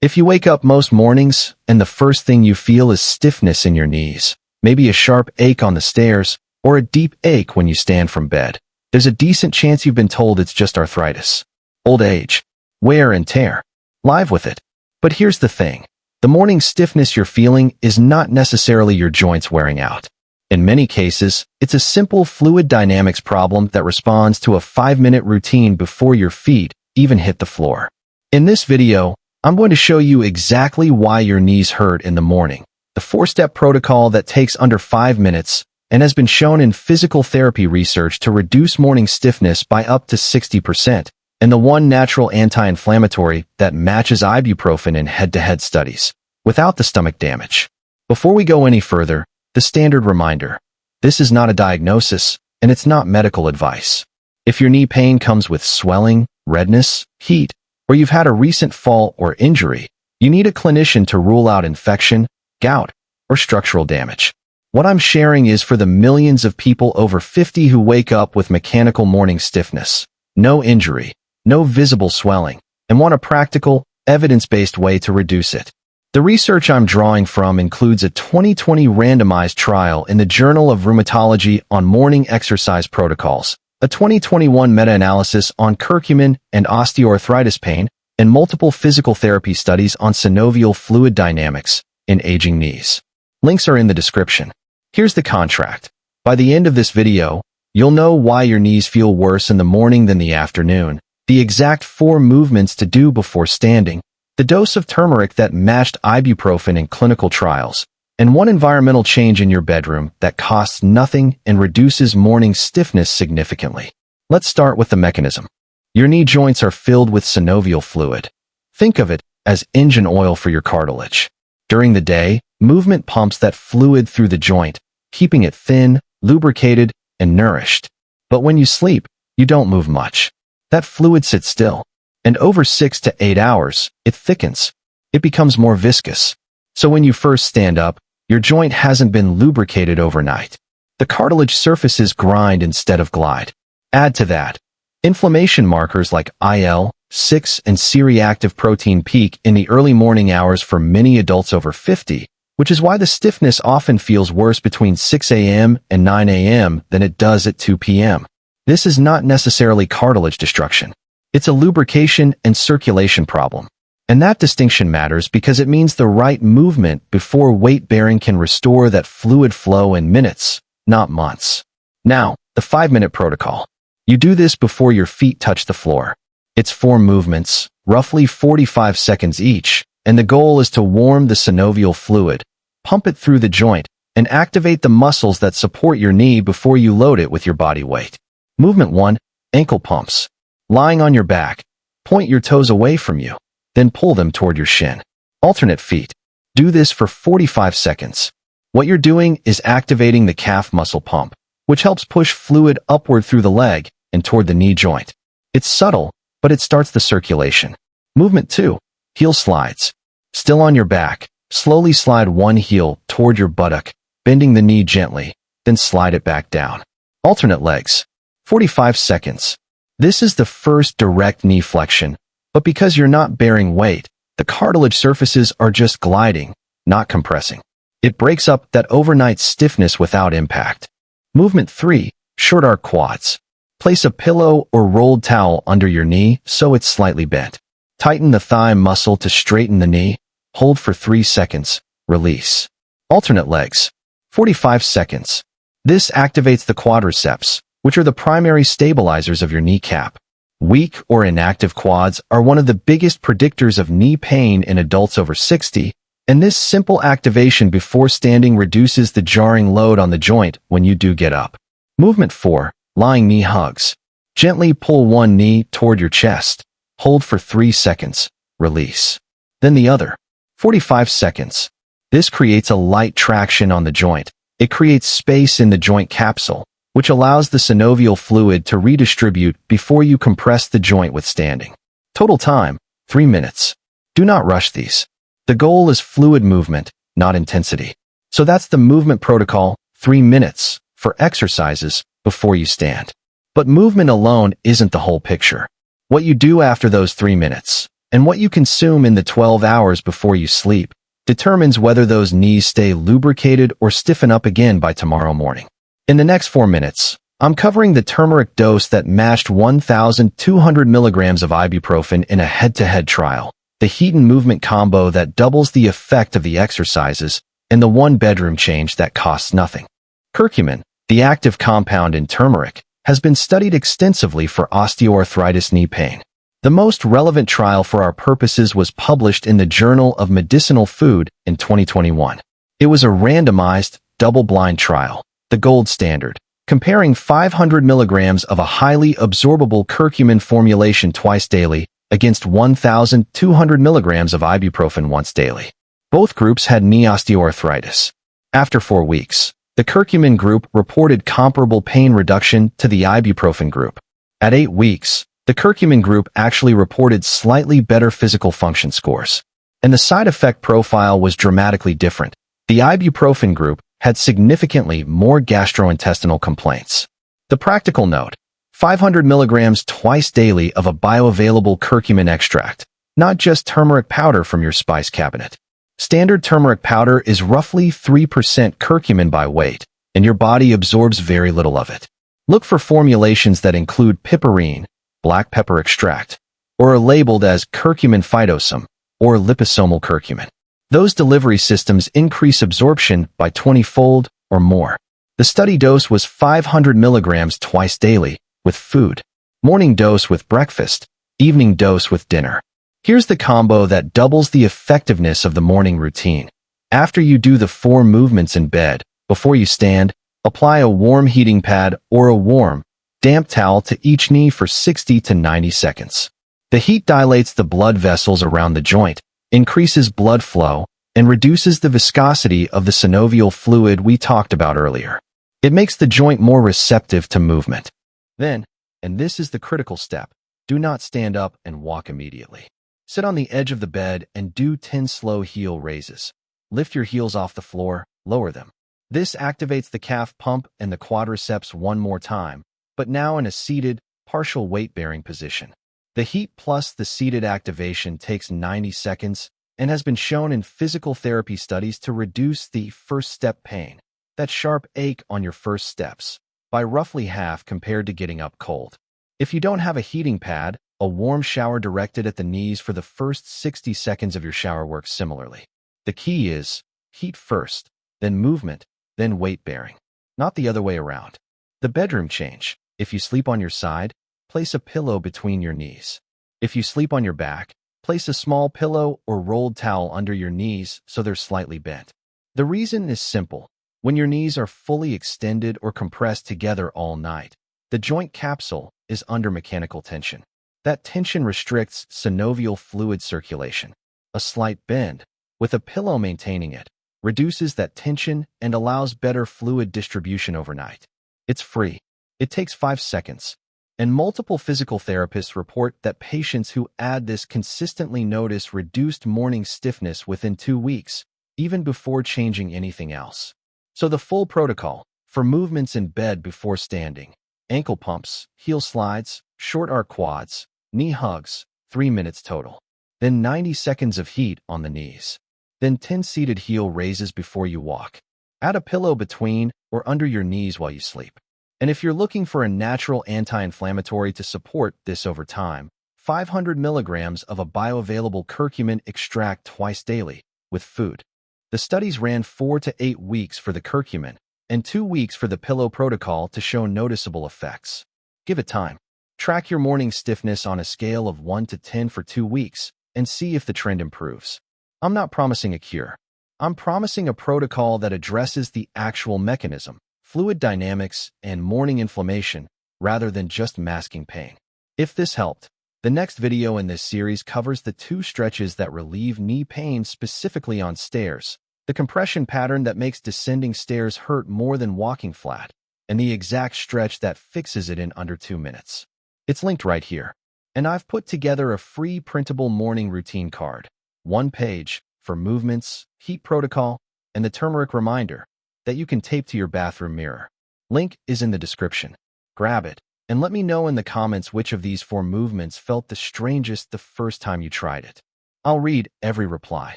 If you wake up most mornings and the first thing you feel is stiffness in your knees, maybe a sharp ache on the stairs, or a deep ache when you stand from bed, there's a decent chance you've been told it's just arthritis. Old age. Wear and tear. Live with it. But here's the thing. The morning stiffness you're feeling is not necessarily your joints wearing out. In many cases, it's a simple fluid dynamics problem that responds to a 5-minute routine before your feet even hit the floor. In this video, I'm going to show you exactly why your knees hurt in the morning, the 4-step protocol that takes under 5 minutes and has been shown in physical therapy research to reduce morning stiffness by up to 60%, and the one natural anti-inflammatory that matches ibuprofen in head-to-head studies, without the stomach damage. Before we go any further, the standard reminder. This is not a diagnosis, and it's not medical advice. If your knee pain comes with swelling, redness, heat, or you've had a recent fall or injury, you need a clinician to rule out infection, gout, or structural damage. What I'm sharing is for the millions of people over 50 who wake up with mechanical morning stiffness, no injury, no visible swelling, and want a practical, evidence-based way to reduce it. The research I'm drawing from includes a 2020 randomized trial in the Journal of Rheumatology on morning exercise protocols, a 2021 meta-analysis on curcumin and osteoarthritis pain, and multiple physical therapy studies on synovial fluid dynamics in aging knees. Links are in the description. Here's the contract. By the end of this video, you'll know why your knees feel worse in the morning than the afternoon, the exact 4 movements to do before standing, the dose of turmeric that matched ibuprofen in clinical trials, and one environmental change in your bedroom that costs nothing and reduces morning stiffness significantly. Let's start with the mechanism. Your knee joints are filled with synovial fluid. Think of it as engine oil for your cartilage. During the day, movement pumps that fluid through the joint, keeping it thin, lubricated, and nourished. But when you sleep, you don't move much. That fluid sits still. And over 6 to 8 hours, it thickens. It becomes more viscous. So when you first stand up, your joint hasn't been lubricated overnight. The cartilage surfaces grind instead of glide. Add to that, inflammation markers like IL-6 and C-reactive protein peak in the early morning hours for many adults over 50, which is why the stiffness often feels worse between 6 a.m. and 9 a.m. than it does at 2 p.m. This is not necessarily cartilage destruction. It's a lubrication and circulation problem. And that distinction matters because it means the right movement before weight-bearing can restore that fluid flow in minutes, not months. Now, the 5-minute protocol. You do this before your feet touch the floor. It's 4 movements, roughly 45 seconds each, and the goal is to warm the synovial fluid, pump it through the joint, and activate the muscles that support your knee before you load it with your body weight. Movement 1, ankle pumps. Lying on your back, point your toes away from you, then pull them toward your shin. Alternate feet. Do this for 45 seconds. What you're doing is activating the calf muscle pump, which helps push fluid upward through the leg and toward the knee joint. It's subtle, but it starts the circulation. Movement 2, heel slides. Still on your back, slowly slide one heel toward your buttock, bending the knee gently, then slide it back down. Alternate legs. 45 seconds. This is the first direct knee flexion, but because you're not bearing weight, the cartilage surfaces are just gliding, not compressing. It breaks up that overnight stiffness without impact. Movement 3, short arc quads. Place a pillow or rolled towel under your knee so it's slightly bent. Tighten the thigh muscle to straighten the knee, hold for 3 seconds, release. Alternate legs. 45 seconds. This activates the quadriceps, which are the primary stabilizers of your kneecap. Weak or inactive quads are one of the biggest predictors of knee pain in adults over 60, and this simple activation before standing reduces the jarring load on the joint when you do get up. Movement 4, lying knee hugs. Gently pull one knee toward your chest, hold for 3 seconds, release. Then the other. 45 seconds. This creates a light traction on the joint. It creates space in the joint capsule, which allows the synovial fluid to redistribute before you compress the joint with standing. Total time, 3 minutes. Do not rush these. The goal is fluid movement, not intensity. So that's the movement protocol, 3 minutes, for exercises before you stand. But movement alone isn't the whole picture. What you do after those 3 minutes, and what you consume in the 12 hours before you sleep determines whether those knees stay lubricated or stiffen up again by tomorrow morning. In the next 4 minutes, I'm covering the turmeric dose that matched 1,200 milligrams of ibuprofen in a head-to-head trial, the heat and movement combo that doubles the effect of the exercises, and the one-bedroom change that costs nothing. Curcumin, the active compound in turmeric, has been studied extensively for osteoarthritis knee pain. The most relevant trial for our purposes was published in the Journal of Medicinal Food in 2021. It was a randomized, double-blind trial, the gold standard, comparing 500 milligrams of a highly absorbable curcumin formulation twice daily against 1,200 milligrams of ibuprofen once daily. Both groups had knee osteoarthritis. After 4 weeks, the curcumin group reported comparable pain reduction to the ibuprofen group. At 8 weeks, the curcumin group actually reported slightly better physical function scores. And the side effect profile was dramatically different. The ibuprofen group had significantly more gastrointestinal complaints. The practical note: 500 milligrams twice daily of a bioavailable curcumin extract, not just turmeric powder from your spice cabinet. Standard turmeric powder is roughly 3% curcumin by weight, and your body absorbs very little of it. Look for formulations that include piperine, black pepper extract, or are labeled as curcumin phytosome or liposomal curcumin. Those delivery systems increase absorption by 20-fold or more. The study dose was 500 milligrams twice daily with food. Morning dose with breakfast, evening dose with dinner. Here's the combo that doubles the effectiveness of the morning routine. After you do the 4 movements in bed, before you stand, apply a warm heating pad or a warm, damp towel to each knee for 60 to 90 seconds. The heat dilates the blood vessels around the joint, increases blood flow, and reduces the viscosity of the synovial fluid we talked about earlier. It makes the joint more receptive to movement. Then, and this is the critical step, do not stand up and walk immediately. Sit on the edge of the bed and do 10 slow heel raises. Lift your heels off the floor, lower them. This activates the calf pump and the quadriceps one more time, but now in a seated, partial weight-bearing position. The heat plus the seated activation takes 90 seconds and has been shown in physical therapy studies to reduce the first step pain, that sharp ache on your first steps, by roughly half compared to getting up cold. If you don't have a heating pad, a warm shower directed at the knees for the first 60 seconds of your shower works similarly. The key is heat first, then movement, then weight-bearing, not the other way around. The bedroom change: if you sleep on your side, place a pillow between your knees. If you sleep on your back, place a small pillow or rolled towel under your knees so they're slightly bent. The reason is simple. When your knees are fully extended or compressed together all night, the joint capsule is under mechanical tension. That tension restricts synovial fluid circulation. A slight bend, with a pillow maintaining it, reduces that tension and allows better fluid distribution overnight. It's free. It takes 5 seconds. And multiple physical therapists report that patients who add this consistently notice reduced morning stiffness within 2 weeks, even before changing anything else. So the full protocol for movements in bed before standing: ankle pumps, heel slides, short arc quads, knee hugs, 3 minutes total. Then 90 seconds of heat on the knees. Then 10 seated heel raises before you walk. Add a pillow between or under your knees while you sleep. And if you're looking for a natural anti-inflammatory to support this over time, 500 milligrams of a bioavailable curcumin extract twice daily with food. The studies ran 4 to 8 weeks for the curcumin and 2 weeks for the pillow protocol to show noticeable effects. Give it time. Track your morning stiffness on a scale of 1 to 10 for 2 weeks and see if the trend improves. I'm not promising a cure. I'm promising a protocol that addresses the actual mechanism, fluid dynamics, and morning inflammation, rather than just masking pain. If this helped, the next video in this series covers the 2 stretches that relieve knee pain specifically on stairs, the compression pattern that makes descending stairs hurt more than walking flat, and the exact stretch that fixes it in under 2 minutes. It's linked right here. And I've put together a free printable morning routine card, 1 page, for movements, heat protocol, and the turmeric reminder that you can tape to your bathroom mirror. Link is in the description. Grab it And let me know in the comments which of these 4 movements felt the strangest the first time you tried it. I'll read every reply.